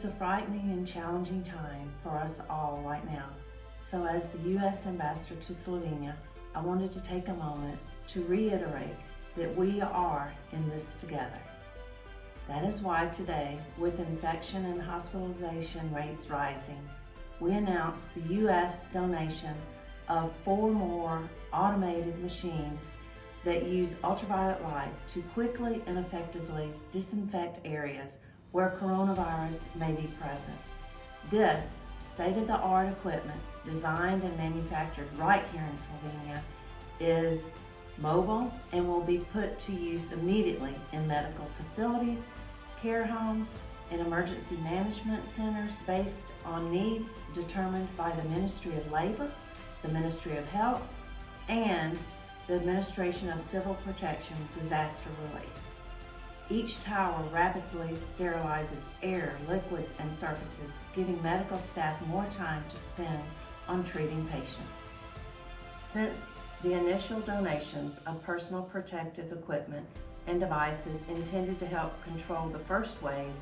It's a frightening and challenging time for us all right now. So as the U.S. Ambassador to Slovenia, I wanted to take a moment to reiterate that we are in this together. That is why today, with infection and hospitalization rates rising, we announced the U.S. donation of 4 more automated machines that use ultraviolet light to quickly and effectively disinfect areas where coronavirus may be present. This state-of-the-art equipment, designed and manufactured right here in Slovenia, is mobile and will be put to use immediately in medical facilities, care homes, and emergency management centers based on needs determined by the Ministry of Labor, the Ministry of Health, and the Administration of Civil Protection Disaster Relief. Each tower rapidly sterilizes air, liquids, and surfaces, giving medical staff more time to spend on treating patients. Since the initial donations of personal protective equipment and devices intended to help control the first wave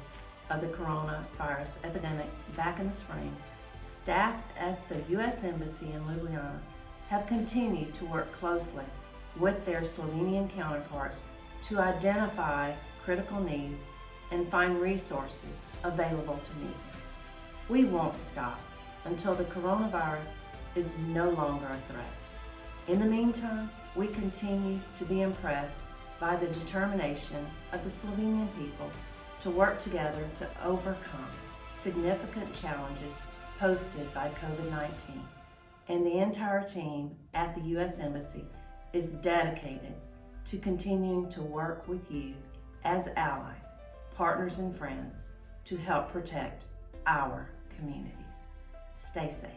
of the coronavirus epidemic back in the spring, staff at the U.S. Embassy in Ljubljana have continued to work closely with their Slovenian counterparts to identify critical needs and find resources available to meet them. We won't stop until the coronavirus is no longer a threat. In the meantime, we continue to be impressed by the determination of the Slovenian people to work together to overcome significant challenges posted by COVID-19. And the entire team at the U.S. Embassy is dedicated to continuing to work with you as allies, partners, and friends to help protect our communities. Stay safe.